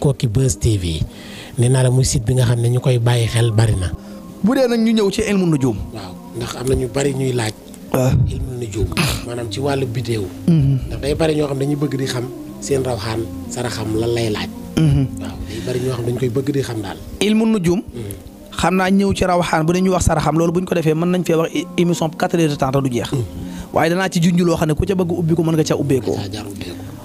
Koki Buzz TV nee naa la muy site bi nga xam ne ñu koy bàyyi xel bari na. bu dee nag ñu ñëw ci ilmu nujum. waaw ndax am na ñu bari ñuy laaj. ilmu nujum maanaam ci wàllu bidéew. ndax day bari ñoo xam dañuy bëgg di xam seen rawxaan saraxam lan lay laaj. waaw day bari ñoo xam dañ koy bëgg di xam daal. ilmu nujum. xam naa ñëw ci rawxaan bu dee ñu wax saraxam loolu bu ñu ko defee mën nañ fee wax émission 4 heures de temps te du jeex. waaye danaa ci junj loo xam ne ku ca bëgg ubbi ko mën nga ca ubbeekoo.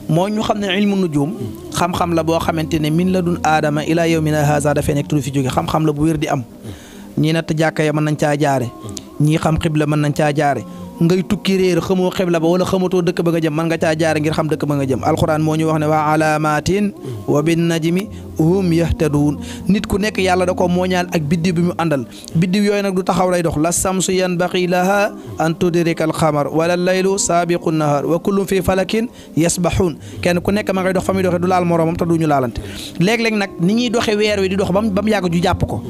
moo ñu xam ne ilmu nujum xam-xam la boo xamante ne min la dun aadama ila yawmina haza dafay nekk tu fi jóge xam-xam la bu wér di am ñii natt jàkka ya mën nañ caa jaare ñii xam xibla mën nañ caa jaare ngay tukki réer xamoo xibla ba wala xamatoo dëkk ba nga jëm mën nga caa jaare ngir xam dëkk ba nga jëm alquran moo ñu wax ne wa alaamatin wa bin najmi hum yahtaduun nit ku nekk yàlla da ko mooñaal ak biddiw bi mu àndal biddiw yooyu nag du taxaw lay dox la samsu yanbaqi laha an tudrika alxamar wala laylu saabiqu nahar wa kullum fi falakin yasbaxuun kenn ku nekk ma ngay dox fa muy doxee du laal moroomam te duñu laalante léeg-léeg nag ni ñuy doxe weer wi di dox ba mu yàgg ju jàpp ko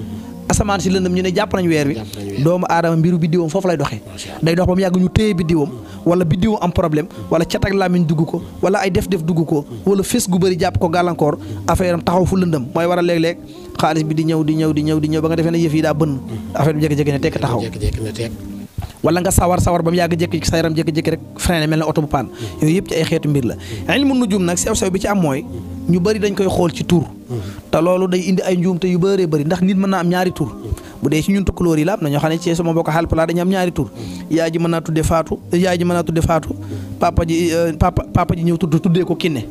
asamaan si lëndëm ñu ne jàpp nañ weer wi doomu aadama mbiru biddiwam foofu lay doxee day dox ba mu yàgg ñu téye biddiwam wala biddiwam am problème wala cat ak làmmiñ dugg ko wala ay def dugg ko wala fés gu bëri jàpp ko gàllankoor affaire am taxaw fu lëndëm mooy waral léeg-léeg xaalis bi di ñëw ba nga defee ne yëf yi daa bënn affaire bi jékki-jékki ne tekk taxaw wala nga sawar ba mu yàgg jékki sa yaram jékki-jékki rek freiné mel ne oto bu paan yooyu yëpp ci ay xeetu mbir la ilmu nujum nag sew-sew bi ci am mooy ñu bëri dañ koy xool ci tur te loolu day indi ay njuumte yu bëree bëri ndax nit mën naa am ñaari tur bu dee ci ñun tukkulóor yi la am na ñoo xam ne ci sama bokk Haalpulaar dañu am ñaari tur yaay ji mën naa tudde Faatu papa ji ñëw tuddee ko Kinne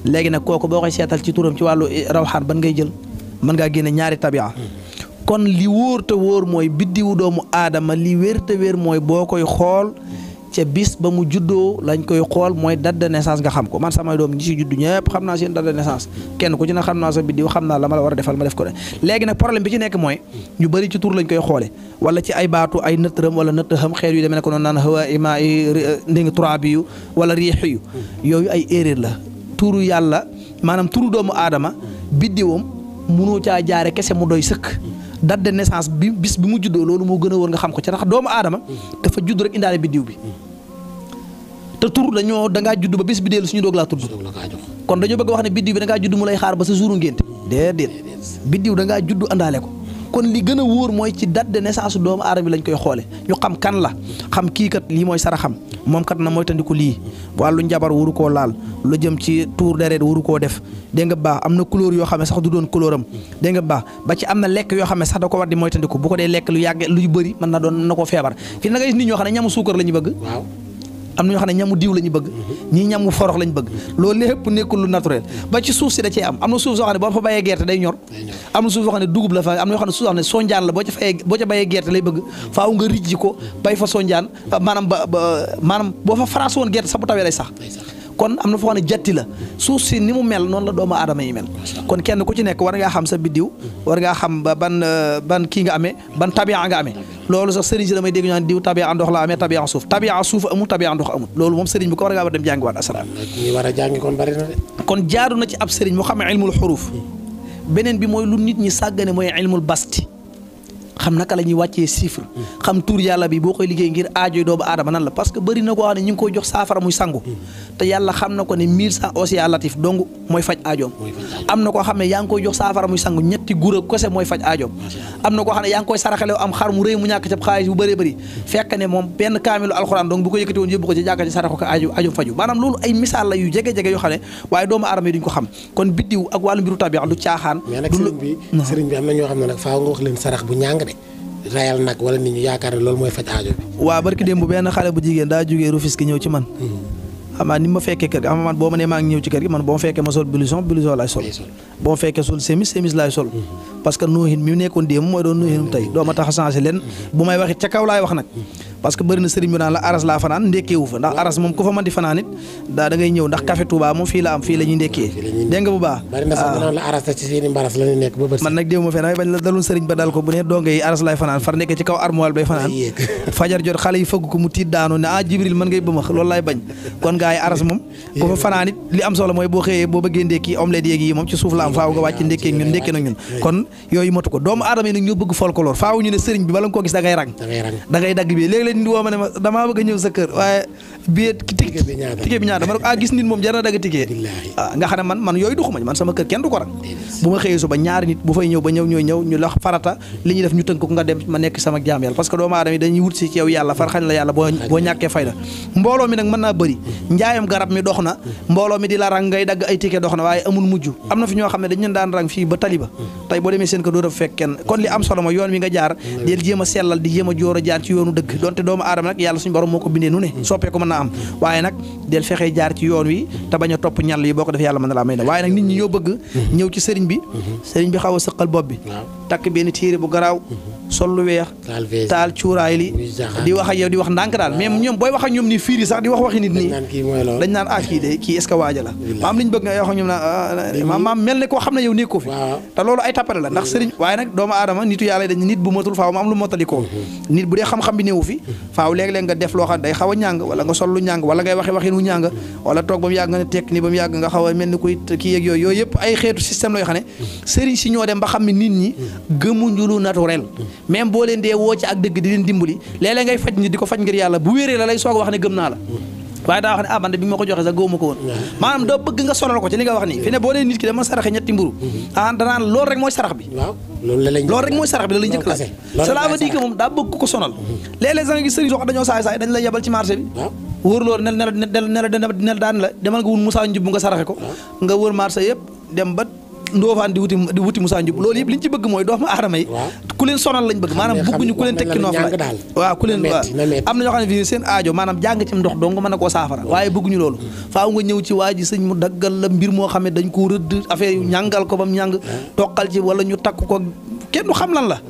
léegi nag kooku boo koy seetal ci turam ci wàllu rawxaan ban ngay jël mën ngaa génne ñaari tabia kon li wóor te wóor mooy biddiwu doomu aadama li wér te wér mooy boo koy xool ca bis ba mu juddoo lañ koy xool mooy date de naissance nga xam ko man samay doom ñi ci juddu ñëpp xam naa seen date de naissance kenn ku ci ne xam naa sa biddiw xam naa la ma la war a defal ma def ko de léegi nag problème bi ci nekk mooy ñu bëri ci tur lañ koy xoole wala ci ay baatu ay nëttëram wala nëttëxam xeer yu demee ne ko noonu naan hawa ima yi ndéngi turabi yu wala riix yu yooyu ay erreur la turu yàlla maanaam turu doomu aadama biddiwam munoo caa jaare kese mu doy sëkk date de naissance bi bis bi mu juddoo loolu moo gën a wër nga xam ko ci ndax doomu aadama dafa judd rek indaale biddiw bi te tur dangaa judd ba bis bi dellu suñu doog laa tudd kon dañoo bëgg wax ne biddiw bi dangaa judd mu lay xaar ba sa jouru ngénte déedéet biddiw dangaa judd àndaale ko kon li gën a wóor mooy ci date de naissance doomu aadama bi lañ koy xoole ñu xam kan la xam kii kat lii mooy saraxam moom kat na mooy tandiku lii wàllu njabar waru koo laal lu jëm ci tuur deret waru koo def dégg nga baax am na couleur yoo xam ne sax du doon couleur am dégg nga baax ba ci am na lekk yoo xam ne sax da ko war di mooy tandiku bu ko dee lekk lu yàgg lu bëri mën na doon na koo feebar fii na nga gis nit ñoo xam ne ñamu suukar la ñu bëgg am na ñoo xam ne ñamu diw la ñu bëgg ñii ñamu forox la ñu bëgg loolu lépp nekkul lu naturel ba ci suuf si da cee am na suuf soo xam ne boo fa bayee gerte day ñor am na suuf soo xam ne dugub la fa am na yoo xam ne suuf soo xam ne sonjaan la boo ca bayee gerte lay bëgg faaw nga rijji ko bay fa sonjaan maanaam boo fa faraas woon gerte sax bu tawee lay sax kon am na foo xam ne jatti la suuf si ni mu mel noonu la doomu aadama yi mel kon kenn ku ci nekk war ngaa xam sa biddiw war ngaa xam ban kii nga amee ban tabia nga amee loolu sax sëriñ si damay dégg ñu naan diw tabia ndox la amee tabia suuf amul tabia ndox amul loolu moom sëriñ bi ko war ngaa war dem jàngiwaat asalaam ñi war a jàngi kon bari na de kon jaadu na ci ab sëriñ mu xam ilmul xuruuf beneen bi mooy lu nit ñi sàggane mooy ilmul basti xam naka la ñuy wàccee chiffre xam tur yàlla bi boo koy liggéey ngir aajoy doomu aadama nan la parce que bëri na koo xam ne ñu ngi koy jox saafara muy sangu te yàlla xam na ko ne 1100 Osia Latif donc mooy faj aajoom am na koo xam ne yaa ngi koy jox saafara muy sangu ñetti gura kese mooy faj aajoom am na koo xam ne yaa ngi koy saraxalew am xar mu rëy mu ñàkk ca xaalis bu bëree bëri fekk ne moom benn kaamilu alxuraan donc bu ko yëkkati woon yóbbu ko ci jàkka ci sarax ko aajoom faju maanaam loolu ay misaal la yu jege-jege yoo xam ne waaye doomu aadama yi duñ ko xam kon biddiw ak wàllu mbiru tabi'a du caaxaan mais nag sëriñ bi am na ñoo xam ne nag faaw nga wax leen sarax bu ñàng de rayal nag wala nit ñi yaakaar ne loolu mooy faj aajo bi waaw barki démb benn xale bu jigéen daa jógee Rufisque ñëw ci man xam naa ni ma fekkee kër gi xam man boo ma nee maa ngi ñëw ci kër gi man boo ma fekkee ma sol blouson laay sol boo ma fekkee sol chemise laay sol parce que noohin mi nekkoon démb mooy doon noohinum tey doo ma tax a changé leen bu may waxit ca kaw laay wax nag parce que bëri na sëriñ bi naan la aras laa fanaan ndekkeewu fa ndax aras moom ku fa mën di fanaan it da ngay ñëw ndax café Touba moom fii la am fii la ñuy ndekkee dégg nga bu baax bari na sax naan la aras ci seeni mbaras la ñu nekk ba bët man nag déew ma fee damay bañ la dalul sëriñ ba dal ko bu ne donge yi aras laay fanaan far nekkee ci kaw armoire bay fanaan fajar jot xale yi fëgg ko mu tiit daanu ne Jibril mën ngay bëmax loolu laay bañ kon gars yi aras moom ku fa fanaan it li am solo mooy boo xëyee boo bëggee ndekki omelette yeeg yi moom ci suuf la am faaw nga wàcc ndekkee ñun ndekkee nag ñun kon yooyu matu ko doomu aadama yi nag ñoo bëgg folklore faaw ñu ne sëriñ bi bala nga koo gis da ngay rang da ngay dagg bi léeg-léeg léeg-léeg nit woo ma ne ma damaa bëgg a ñëw sa kër waaye ticket bi ñaata ma ne ko gis nit moom jar na dagg ticket nga xam ne man yooyu duxuma man sama kër kenn du ko rang bu ma xëyee suba ñaari nit bu fay ñëw ba ñooy ñëw ñu la farata li ñuy def ñu tënk ko nga dem ma nekk sama jaam yàlla parce que doomu aadama yi dañuy wut si ci yow yàlla farxañ la yàlla boo ñàkkee fayda mbooloo mi nag mën naa bëri njaayam garab mi dox na mbooloo mi di la rang ngay dagg ay ticket dox na waaye amul mujj am na fi ñoo xam ne dañ leen daan rang fii ba taliba tey boo demee seen kër doo def fekk kenn kon li am solo mooy yoon wi nga jaar del jéem a sellal di jéem a joor a jaar ci yoonu dëgg donte doomu aadama nag yàlla suñu borom moo ko bindee nu ne soppee ko mën naa am waaye nag del fexee jaar ci yoon wi te bañ a topp ñàll yi boo ko defee yàlla mën na laa may na waaye nag nit ñi ñoo bëgg ñëw ci sëriñ bi xaw a sëqal bopp bi takk benn téere bu garaaw sol lu weex taal cuuraay li di wax ak yow di wax ndànk daal mais ñoom booy wax ak ñoom nii fiiri sax di wax waxi nit nii dañ naan kii de kii est-ce que waaja la maam liñ bëgg nga wax ak ñoom naan maam mel ne koo xam ne yow nekkoo fi te loolu ay tappale la ndax sëriñ waaye nag doomu aadama nitu yàlla dañ nit bu matul faaw mu am lu mottalikoo nit bu dee xam-xam bi néewu fi faaw léeg-léeg nga def loo xam day xaw a ñàng wala nga sol lu ñàng wala ngay waxe waxin wu ñàng wala toog ba mu yàgg nga ne tekk ni ba mu yàgg nga xaw a mel ni kuy kii yeeg yooyu yëpp ay xeetu système la yoo xam ne sëriñ si ñoo dem ba xam ne nit ñi gëmuñu lu naturel même boo leen dee woo ci ak dëgg di leen dimbali léeg-léeg ngay faj nit di ko faj ngir yàlla bu wéree la lay soog a wax ne gëm naa la waaye daa wax ne man de bi ma ko joxee sax gëwuma ko woon maanaam doo bëgg nga sonal ko ci li nga wax nii fi ne boo dee nit ki dama saraxe ñetti mburu danaan loolu rek mooy sarax bi loolu rek mooy sarax bi la lay njëkk la cela veut dire que moom daa bëgg ko sonal léeg-léeg sax nga gis sëriñ soo xam dañoo saay dañ la yebal ci marché bi wóor loolu nel daan la demal nga wut Moussa Njub nga saraxe ko nga wër marché yëpp dem ba Ndofane di wuti Moussa Ndioub loolu yëpp li ñu ci bëgg mooy doomu aadama yi ku leen sonal lañ bëgg maanaam bëgguñu ku leen tekki noof la waaw ku leen am na ñoo xam ne fii seen aajo maanaam jàng ci ndox dong mën na koo saafara waaye bëgguñu loolu faaw nga ñëw ci waa ji sëñ mu daggal la mbir moo xam ne dañ koo rëdd affaire yu ñàngal ko ba mu ñàng toqal ci wala ñu takk ko kenn du xam lan la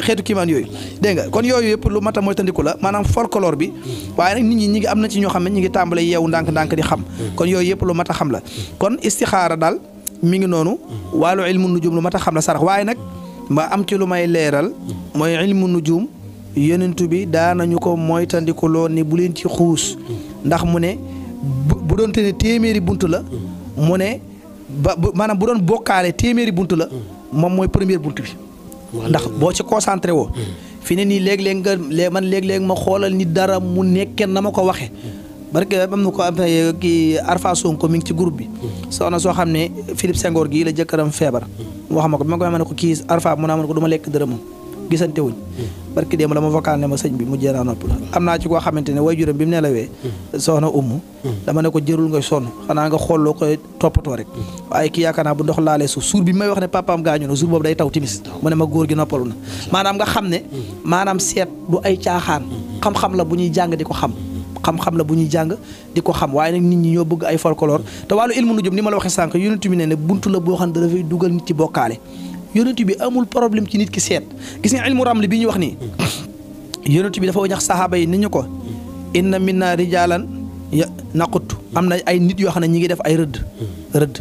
xeetu kiimaan yooyu dégg nga kon yooyu yëpp lu mat a mooy tandiku la maanaam folklore bi waaye nag nit ñi ngi am na ci ñoo xam ne ñi ngi tàmbale yeewu ndànk-ndànk di xam kon yooyu yëpp lu mat a xam la kon istixaara daal mi ngi noonu wàllu ilmu nujum lu mat a xam la sarax waaye nag ma am ci lu may leeral mooy ilmu nujum yonentu bi daanañu ko mooy tandiku loo ni bu leen ci xuus ndax mu ne bu doon te ne téeméeri bunt la mu ne maanaam bu doon bokkaale téeméeri bunt la moom mooy première bunt bi ndax boo ci concentré woo fi ne nii léeg-léeg man léeg-léeg ma xoolal ni dara mu nekkee na ma ko waxe barke am na ko am kii Arfa Sonko mi ngi ci groupe bi soxna soo xam ne Philippe Senghor gii la jëkkëram feebar mu wax ma ko bi ma ko waxee ma ne ko kii Arfa mu naa ma ne ko du ma lekk dërëmam gisante wuñ barke démb la ma vocal ne ma sëñ bi mu jéem a noppi la am naa ci koo xamante ne way juróom bi mu nelawee soxna Umu dama ne ko jërul ngay sonn xanaa nga xool loo koy toppatoo rek waaye kii yaakaar naa bu ndox laalee suuf suur bi may wax ne papaam gaañu na suur boobu day taw timis mu ne ma góor gi noppalu na maanaam nga xam ne maanaam seet du ay caaxaan xam-xam la bu ñuy jàng di ko xam la bu ñuy jàng di ko xam waaye nag nit ñi ñoo bëgg ay folklore te wàllu ilmu nujum ni ma la waxee sànq yonent bi ne buntu la boo xam ne dafay dugal nit ci bokkaale yonent bi amul problème ci nit ki seet gis nga ilmu ramli bi ñu wax nii yonent bi dafa wax saxaaba yi ni ñu ko inna minna rijalan naqut am na ay nit yoo xam ne ñi ngi def ay rëdd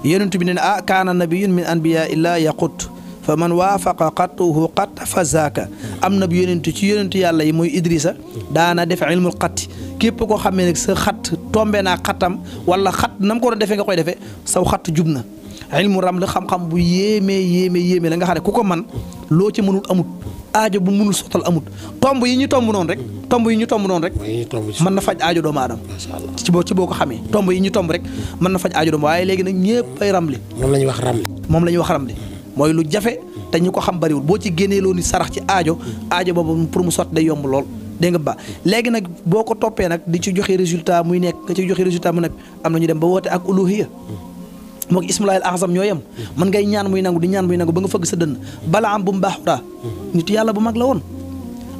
yonent bi ne kaana nabiyyun min anbiya illa yaqut fa man waafaqa xattuhu xatt fa zaaka am na yonentu ci yonentu yàlla yi mooy Idrissa daana def ilmul xatti képp koo xamee ne sa xat tombé naa xattam wala xat nam ko doon defee nga koy defee saw xatt jub na ilmu ram la xam-xam bu yéeme la nga xam ne ku ko man loo ci mënul amut aajo bu mënul sottal amut tomb yi ñu tomb noonu rek mën na faj aajo doomu aadama ci boo ko xamee tomb yi ñu tomb rek mën na faj aajo doomu waaye léegi nag ñëpp ay ramli moom la ñuy wax ramli mooy lu jafe te ñu ko xam bariwul boo ci génnee loo ni sarax ci aajo boobu pour mu sotti day yomb lool dégg nga ba léegi nag boo ko toppee nag di ci joxe résultat muy nekk nga ci joxe résultat mu nekk am na ñu dem ba woote ak uluhiyya moog ismullaahil azam ñoo yem mën ngay ñaan muy nangu di ñaan muy nangu ba nga fëgg sa dënn bala am bu mu baaxutaa nit yàlla bu mag la woon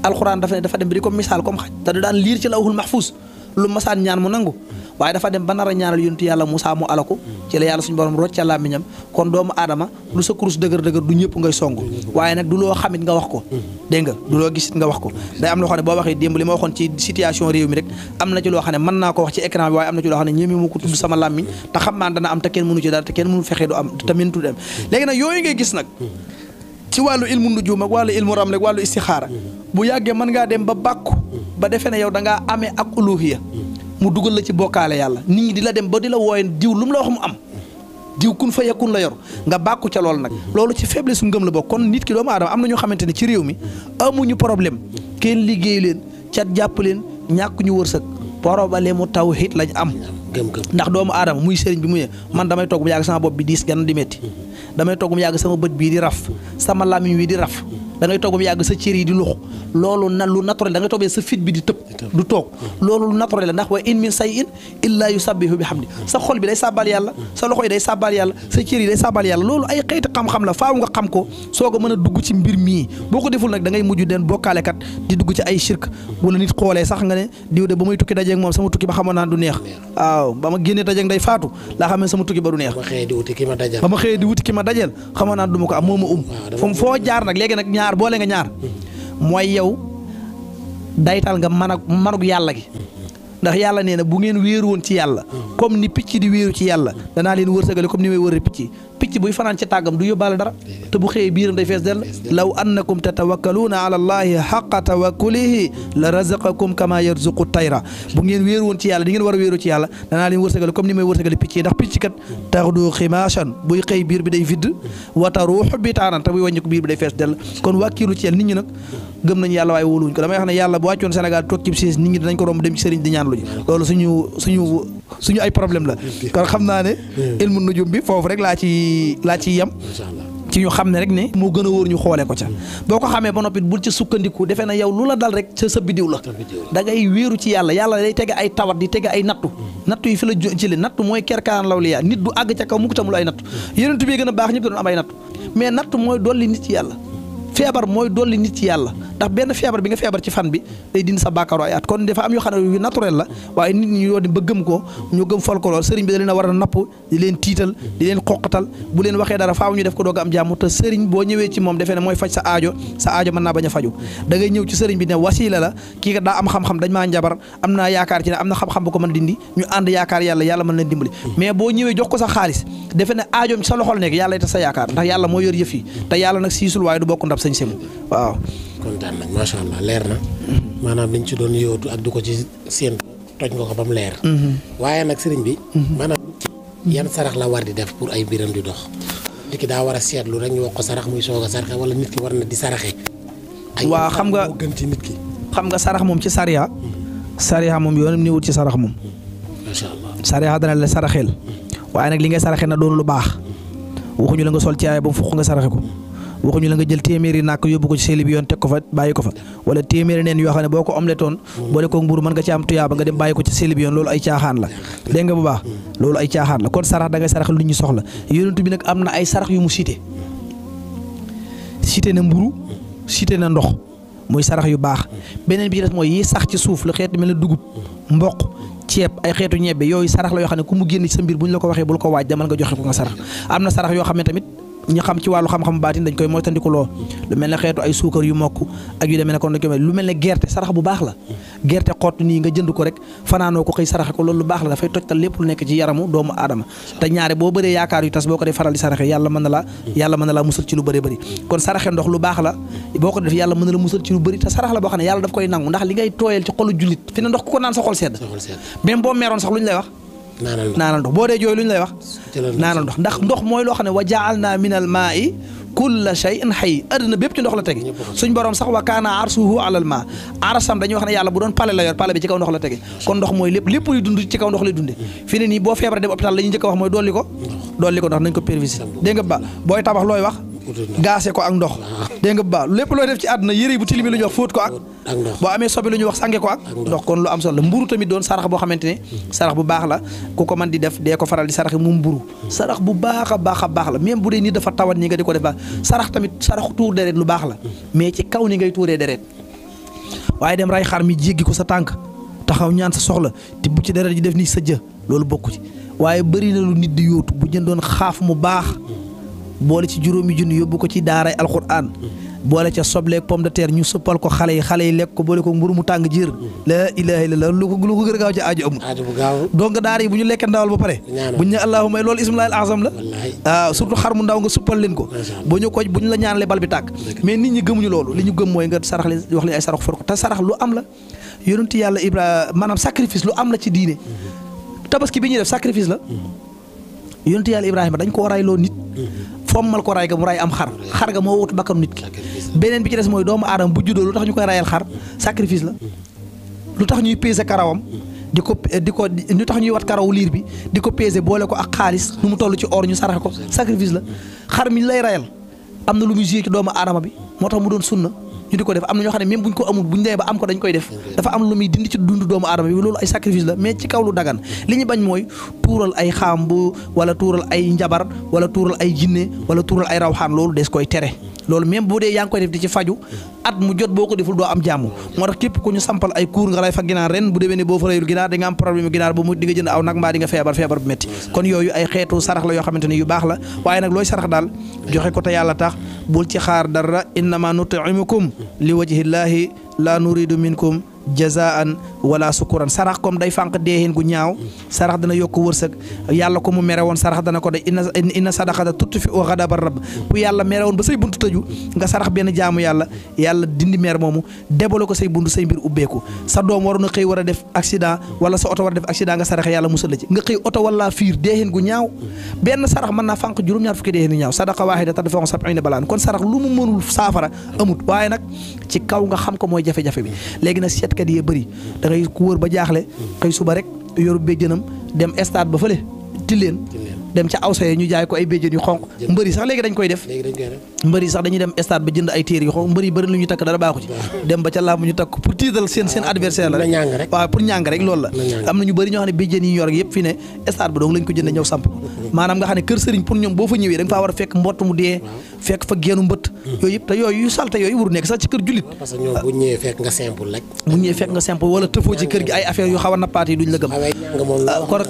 alxuraan dafa dem bi di ko misaal comme xaj te da daan liir ci lawhul mahfuus lu masaan ñaan mu nangu waaye dafa dem ba nar a ñaanal yontu yàlla Moussa mu alaku ci la yàlla suñu borom rocca làmmiñam kon doomu aadama lu sa kurus dëgër du ñëpp ngay song waaye nag du loo xamit nga wax ko dégg nga du loo gisit nga wax ko day am loo xam ne boo waxee démb li ma waxoon ci situation réew mi rek am na ci loo xam ne mën naa ko wax ci écran bi waaye am na ci loo xam ne ñéemi mu ko tudd sama làmmiñ te xam naa dana am te kenn mënu ci dara te kenn mënu fexee du am te mëntu dem léegi nag yooyu ngay gis nag ci wàllu ilmu nujum ak wàllu ilmu ram rek wàllu istixaara bu yàggee mën ngaa dem ba bàkku ba defee ne yow da ngaa amee ak uluhiya mu dugal la ci bokkaale yàlla nit ñi di la dem ba di la wooye diw lu mu la wax mu am diw kun fa yakun la yor nga bàkku ca loolu nag loolu ci faiblesse su ngëm la bokk kon nit ki doomu aadama am na ñoo xamante ne ci réew mi amuñu problème kenn liggéey leen cat jàpp leen ñàkk ñu wërsëg problème mu tawhid lañ am. ndax doomu aadama muy sëriñ bi mu ne man damay toog mu yàgg sama bopp bi diis gan di métti damay toog mu yàgg sama bët bii di raf sama làmmiñ wi di raf da ngay toog mu yàgg sa cër yi di lux loolu na lu naturel da ngay toog sa fit bi di tëb du toog loolu lu naturel la ndax wa in min shay'in illa yusabbihu bihamdi sa xol bi day sàbbal yàlla sa loxo yi day sàbbal yàlla sa cër yi day sàbbal yàlla loolu ay xeeti xam-xam la faaw nga xam ko soog a mën a dugg ci mbir mii boo ko deful nag da ngay mujj den bokkaalekat di dugg ci ay shirk wala nit xoolee sax nga ne diw de ba muy tukki dajeeg moom sama tukki ba xamoon naa du neex waaw ba ma génnee dajeeg day faatu laa xam ne sama tukki ba du neex ba ma xëyee di wuti ki ma dajal xamoon naa du ma ko am moo ma fu foo jaar nag léegi nag ñaar boole nga ñaar mooy yow daytal nga manug yàlla gi ndax yàlla nee na bu ngeen wéeru woon ci yàlla comme ni picc di wéeru ci yàlla danaa leen wërsëgale comme ni may wëree picc buy fanaan ci tàggam du yóbbaale dara te bu xëyee biiram day fees dell law annakum tatawakkaluuna ala allahi xaqa tawakkulihi la razaqakum kama yarzuqu tayra bu ngeen wéeru woon ci yàlla di ngeen war a wéeru ci yàlla danaa leen wërsëgale comme ni may wërsëgale picc yi ndax picc kat taxdu ximaashan buy xëy biir bi day vidd wata ruuxu bitaanan te buy wàññi ko biir bi day fees dell kon wàkkiilu ci yàlla nit ñi nag gëm nañu yàlla waaye wóoluwuñ ko damay wax ne yàlla bu wàccoon Sénégal toog ci siis nit ñi dinañ ko romb dem ci sëriñ di ñaan luñu loolu suñu ay problème la kon xam naa ne ilmu nujum bi foofu rek laa ci yem ci ñu xam ne rek ne moo gën a wóor ñu xoolee ko ca boo ko xamee ba noppi bul ci sukkandiku defe na yow lu la dal rek sa bidiw la da ngay wéeru ci yàlla day tege ay tawat di tege ay nattu yi fi la jëlee nattu mooy kerkaan law li yaa nit du àgg ca kaw mukk tamul ay nattu yonent bi gën a baax ñëpp doon am ay nattu mais nattu mooy dolli nit ci yàlla feebar mooy dolli nit ci yàlla ndax benn feebar bi nga feebar ci fan bi day dindi sa bàkkaaru ay at kon dafa am yoo xam ne yu naturel la waaye nit ñi yoo dem ba gëm ko ñu gëm folklore sëriñ bi da leen a war a napp di leen tiital di leen xoqatal bu leen waxee dara faaw ñu def ko doog am jàmm te sëriñ boo ñëwee ci moom defee ne mooy faj sa aajo mën naa bañ a faju da ngay ñëw ci sëriñ bi ne wasiila la kii daa am xam-xam dañ maa njabar am naa yaakaar ci ne am na xam-xam bu ko mën a dindi ñu ànd yaakaar yàlla mën leen dimbali mais boo ñëwee jox ko sa xaalis defe ne aajoom sa loxol nekk yàlla ta sa yaakaar ndax yàlla moo yor yëf yi te yàlla nag siisul waaye du bokk ndab sañ semu waaw kontaan nañ macha allah leer na maanaam liñ ci doon yóotu ak du ko ci seen toj nga ko ba mu leer waaye nag sëriñ bi maanaam yan sarax la war di def pour ay mbiram di dox nit ki daa war a seetlu rek ñu wax ko sarax muy soog a saraxe wala nit ki war na di saraxe waaw xam nga moo gën ci nit ki xam nga sarax moom ci sariya moom yoonam niwul ci sarax moom macha allah sariya dana la saraxeel waaye nag li ngay saraxe na doon lu baax waxuñu la nga sol ci ay ba mu fukk nga saraxe ko waxuñu la nga jël téeméeri nàkk yóbbu ko ci seeli bi yoon teg ko fa bàyyi ko fa wala téeméeri neen yoo xam ne boo ko omletoon boole ko mburu mën nga ci am tuyaaba nga dem bàyyi ko ci seeli bi yoon loolu ay caaxaan la dégg nga bu baax loolu ay caaxaan la kon sarax da ngay sarax lu ñu soxla yonent bi nag am na ay sarax yu mu cité na mburu cité na ndox muy sarax yu baax beneen bi ci des mooy yi sax ci suuf la xeet mel ne dugub mboq ceeb ay xeetu ñebbe yooyu sarax la yoo xam ne ku mu génn ci sa mbir bu ñu la ko waxee bul ko waaj demal nga joxe ko nga sarax am na sarax yoo xam ne tamit ñi xam ci wàllu xam-xam baatin dañ koy moytandiku loo lu mel ne xeetu ay suukar yu mokk ak yu demee ne kon dañ koy mel lu mel ne gerte sarax bu baax la gerte xott nii nga jënd ko rek fanaanoo ko xëy saraxe ko loolu lu baax la dafay tojtal lépp lu nekk ci yaramu doomu aadama te ñaare boo bëree yaakaar yu tas boo ko dee faral di saraxe yàlla mën na la musal ci lu bëree bëri kon saraxe ndox lu baax la boo ko def yàlla mën na la musal ci lu bëri te sarax la boo xam ne yàlla daf koy nangu ndax li ngay tooyal ci xolu jullit fi ne ndox ku ko naan sa xol sedd même boo meeroon sax lu ñu lay wax naanal ndox boo dee jooy lu ñu lay wax naanal ndox ndax ndox mooy loo xam ne wa ja'alna minal maa'i kulla shay'in hayy àddina bépp ci ndox la tege suñ borom sax wa kaana arsuhu alal maa arasam dañuy wax ne yàlla bu doon pale la yor pale bi ci kaw ndox la tege kon ndox mooy lépp luy dund ci kaw ndox lay dunde fi ne nii boo feebar dem hôpital la ñuy njëkk a wax mooy dolli ko ndax nañ ko pervisé dégg nga ba booy tabax looy wax gaase ko ak ndox dégg nga ba lépp looy def ci àdduna yëre bu tilimi lu ñuy wax fóot ko ak boo amee sobe lu ñuy wax sange ko ak ndox kon lu am solo la mburu tamit doon sarax boo xamante ne sarax bu baax la ku ko mën di def dee ko faral di saraxe mu mburu sarax bu baax a baax la même bu dee nit dafa tawat ñi nga di ko def baax sarax tamit saraxu tuur deret lu baax la mais ci kaw ni ngay tuuree deret waaye dem ray xar mi jéggi ko sa tànk taxaw ñaan sa soxla te bu ci deret ji def ni sa jë loolu bokku ci waaye bëri na lu nit di yóotu bu jëndoon xaaf mu baax boole ci juróomi junni yóbbu ko ci daaray alxuraan boole ca sobleeg pomme de terre ñu suppal ko xale yi lekk ko boole ko mburu mu tàng jër la ilaha illallah lu ko gën a gaaw ci aaju amul donc daara yi bu ñu lekkee ndawal ba pare bu ñu ne allahumma loolu ismullahi al azam la waaw surtout xar mu ndaw nga suppal leen ko bu ñu la ñaanalee bal bi tàkk mais nit ñi gëmuñu loolu li ñu gëm mooy nga sarax leen wax leen ay sarax for ko te sarax lu am la yonent yàlla Ibrahima maanaam sacrifice lu am la ci diine tabaski bi ñuy def sacrifice la yonent yàlla Ibrahima dañ ko rayloo nit fommal ko ray ga mu ray am xar ga moo wutu bakkanu nit ki beneen bi ci des mooy doomu aadama bu juddoo lu tax ñu koy rayal xar sacrifice la lu tax ñuy peser karawam di ko lu tax ñuy wat karaw liir bi di ko peser boole ko ak xaalis nu mu toll ci or ñu saraxe ko sacrifice la xar mi lay rayal am na lu muy joué ci doomu aadama bi moo tax mu doon sunna ñu di ko def am na ñoo xam ne même buñ ko amul buñ demee ba am ko dañ koy def dafa am lu muy dindi ci dundu doomu aadama bi loolu ay sacrifice la mais ci kaw lu dagan li ñu bañ mooy tuural ay xaambu wala tuural ay njabar wala tuural ay jinne wala tuural ay rawxaan loolu des koy tere loolu même bu dee yaa ngi koy def di ci faju at mu jot boo ko deful doo am jàmm moo tax képp ku ñu sampal ay kuur nga ray fa ginaar ren bu demee ne boo fa rayul ginaar da nga am problème ginaar ba mu di nga jënd aw nag mbaa di nga feebar bu métti kon yooyu ay xeetu sarax la yoo xamante ne yu baax la waaye nag looy sarax daal joxe ko te yàlla tax bul ci xaar dara innama nut'imukum li wajhillahi la nuridu minkum jazaan wala sukuran sarax comme day fànq deexin gu ñaaw sarax dana yokk wërsëg yàlla ko mu mere woon sarax dana ko de inna sadaqata tutfi u ghadaba rabb ku yàlla mere woon ba say buntu tëju nga sarax benn jaamu yàlla dindi mer moomu débale ko say buntu say mbir ubbeeku sa doom waroon a xëy war a def accident wala sa oto war a def accident nga saraxe yàlla musal la ci nga xëy oto wala fiir deexin gu ñaaw benn sarax mën naa fànq juróom-ñaar fukki deexin gu ñaaw sadaqa waahida tadfa'u sab'iina balaan kon sarax lu mu mënul saafara amut waaye nag ci kaw nga xam ko mooy jafe-jafe bi léegi nag seetkat yi bëri da ngay ku wër ba jaaxle xëy suba rek yoru béjjënam dem stade ba fële Tilleen dem ca awsa ñu jaay ko ay béjjën yu xonq mbëri sax léegi dañ koy def mbëri sax dañuy dem stade ba jënd ay téere yu xonq mbëri bëri lu ñu takk dara baaxu ci dem ba ca làmb ñu takk pour tiital seen adversaire la rek waaw pour ñàng rek loolu la am na ñu bëri ñoo xam ne béjjën yi yor yëpp fi ne stade ba donc lañ ko jënd ñëw samp maanaam nga xam ne kër sëriñ pour ñoom boo fa ñëwee da nga faa war a fekk mbott mu dee fekk fa geenu mbëtt yooyu yëpp te yooyu yu salte yooyu wuru nekk sax ci kër jullit parce que ñoom bu ñëwee fekk nga simple rek bu ñëwee fekk nga simple wala tëfoo ci kër gi ay affaire yu xaw a nappaat yi duñ la gëm kon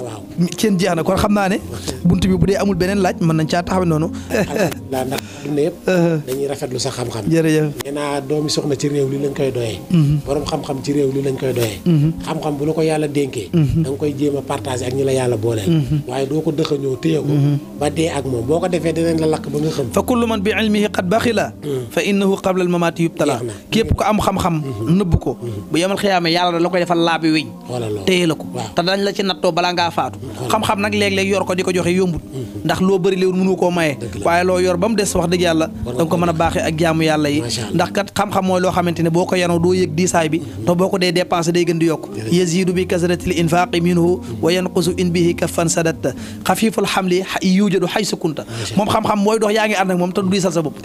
kenn jeex na kon xam naa ne buntu bi bu dee amul beneen laaj mën nañ caa taxaw noonu laa ndax dund yëpp dañuy rafetlu sa xam-xam jërëjëf nee naa doomi soxna ci réew li lañ koy doyee borom xam-xam ci réew li lañ koy doyee xam-xam bu la ko yàlla dénkee da nga koy jéem a partager ak ñi la yàlla booleel waaye doo ko dëxañoo téye ko ba dee ak moom boo ko defee dinañ la lakk ba nga xam fa kullu man bi ilmihi qad baxila fa innahu qabla al mamaati yubtala képp ko am xam-xam nëbb ko bu yemal xiyaame yàlla da la koy defal laabi weñ téye la ko te dañ la ci nattoo balaa ngaa faatu xam-xam nag léeg-léeg yor ko di ko joxe yombut ndax loo bëri léewul mënu koo maye waaye loo yor ba mu des wax dëgg yàlla danga ko mën a baaxee ak jaamu yàlla yi ndax kat xam-xam mooy loo xamante ne boo ko yanoo doo yëg diisaay bi te boo ko dee dépensé day gën di yokk yazidu bi kasratil infaqi minhu wa yanqusu in bihi kaffan sadatta xafiful xamli yujadu haysu kunta moom xam-xam mooy dox yaa ngi ànd ak moom te du diisal sa bopp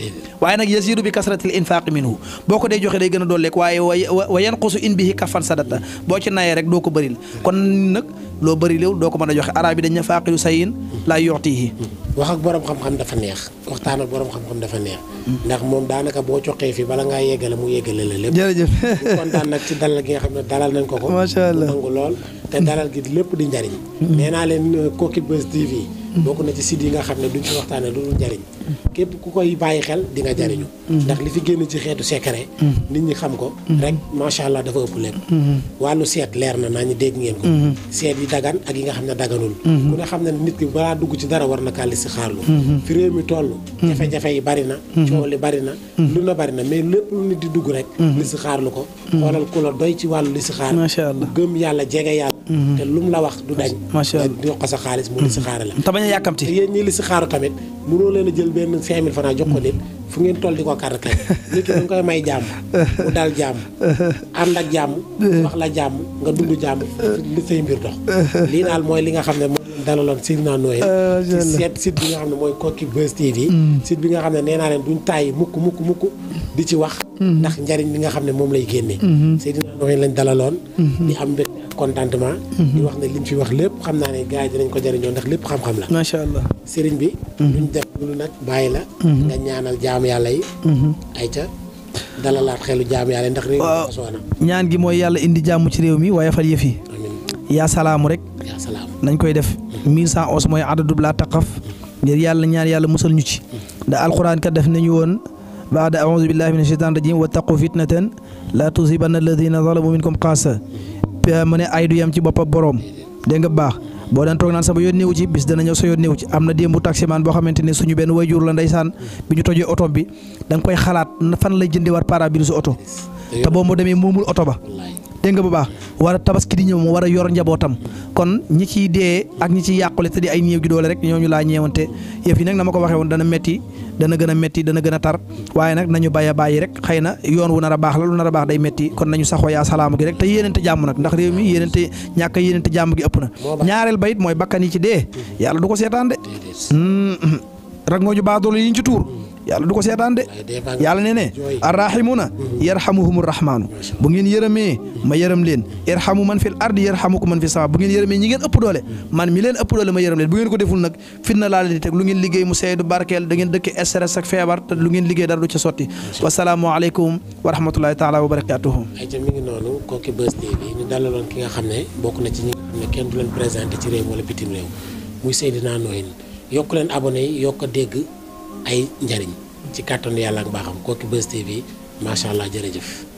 waaye nag yazidu bi kasratil infaqi minhu boo ko dee joxe day gën a dolleek waaye wa yanqusu in bihi kaffan sadatta boo ci nayee rek doo ko bëril kon nag loo bëri léew doo ko mën a joxe arab yi dañ na faaqidu sayin laa yoxtihi wax ak borom xam-xam dafa neex waxtaan ak borom xam-xam dafa neex ndax moom daanaka boo coqee fii bala ngaa yeggale mu yeggale la lépp jërëjëf kontaan nag ci dalal gi nga xam ne dalal nañ ko macha allah nangu lool te dalal gi lépp di njariñ nee naa leen Koki Buzz TV bokk na ci site yi nga xam ne duñ ci waxtaane lu dul njariñ képp ku koy bàyyi xel di nga jariñu ndax li fi génn ci xeetu secret nit ñi xam ko rek macha allah dafa ëpp lépp wàllu seet leer na naa ñu dégg ngeen ko seet yi dagan ak yi nga xam ne daganul ku ne xam ne nit ki balaa dugg ci dara war na kaa li si xaarlu fi réew mi toll jafe-jafe yi bari na coow li bari na lu na bari na mais lépp lu nit di dugg rek li si xaarlu ko xoolal ku la doy ci wàllu li si xaar gëm yàlla jege yàlla te lu mu la wax du dañ jox ko sa xaalis mu li si xaare la te bañ a yàkkamti te yéen ñi li si xaaru tamit mënoo leen a jël benn 5000 francs jox ko nit fu ngeen toll di ko kar kay nit ki da nga koy may jàmm mu dal jàmm ànd ak jàmm wax la jàmm nga dund jàmm li say mbir dox lii daal mooy li nga xam ne moom leen dalaloon Seydina Noël ci site bi nga xam ne mooy Koki Buzz TV site bi nga xam ne nee naa leen duñ tàyyi mukk di ci wax ndax njariñ li nga xam ne moom lay génnee Seydina Noël lañ dalaloon di am mbégte contentement di wax ne liñ fi wax lépp xam naa ne gars yi dinañ ko jëriñoo ndax lépp xam-xam la macha allah sëriñ bi luñ def lu nag bàyyi la nga ñaanal jaam yàlla yi ay ca dalalaat xelu jaam yàlla yi ndax réew mi soona ñaan gi mooy yàlla indi jàmm ci réew mi waaye fal yëf yi yaa salaamu rek yaa salaam nañ koy def 1111 mooy adadu laa taqaf ngir yàlla ñaan yàlla musal ñu ci da alquran kat def nañu woon baada a'uuzu billahi mina shaytaan rajim wattaqu fitnatan laa tusibanna alladina zalamu minkum xaasa mu ne ay du yam ci boppam boroom dégg nga baax boo daan toog naan sama yoon néew ci bis dana ñëw sa yoon néew ci am na démbu taximaan boo xamante ne suñu benn wayjur la ndeysaan bi ñu tojee oto bi da nga koy xalaat fan lay jëndee war pare-brise oto te boo moo demee moomul oto ba dégg nga bu baax war a tabaski di ñëw mu war a yor njabootam kon ñi ciy dee ak ñi ciy yàqule te di ay néew gi doole rek ñooñu laa ñeewante yëf yi nag na ma ko waxee woon dana metti dana gën a metti dana gën a tar waaye nag nañu bàyyi rek xëy na yoon wu nar a baax la lu nar a baax day metti kon nañu saxoo yaa salaamu gi rek te yéenante jàmm nag ndax réew mi yéenante ñàkk yéenante jàmm gi ëpp na ñaareel ba it mooy bakkan yi ci dee yàlla du ko seetaan de rag ngooju baadoolo yi ñu ci tuur yàlla du ko seetaan de yàlla nee ne arrahimuna yarhamuhumur rahmaanu bu ngeen yërëmee ma yërëm leen irhamu man fil ardi yarhamukum man fis sama bu ngeen yërëmee ñi ngeen ëpp doole man mi leen ëpp doole ma yërëm leen bu ngeen ko deful nag fitna laa leen di teg lu ngeen liggéey mu seedu barkeel da ngeen dëkk stress ak feebar te lu ngeen liggéey dara du ca sotti wasalaamu aleykum wa rahmatullahi taala wa barakatuhu ay ca mi ngi noonu Koki Buzz TV ñu dalaloon ki nga xam ne bokk na ci ñi nga xam ne kenn du leen présenté ci réew wala bitim réew muy Seydina Nohine yokk leen abonné yi yokk a dégg ay njariñ ci kàttanu yàlla ak mbaaxam Koki Buzz TV macha allah jërëjëf.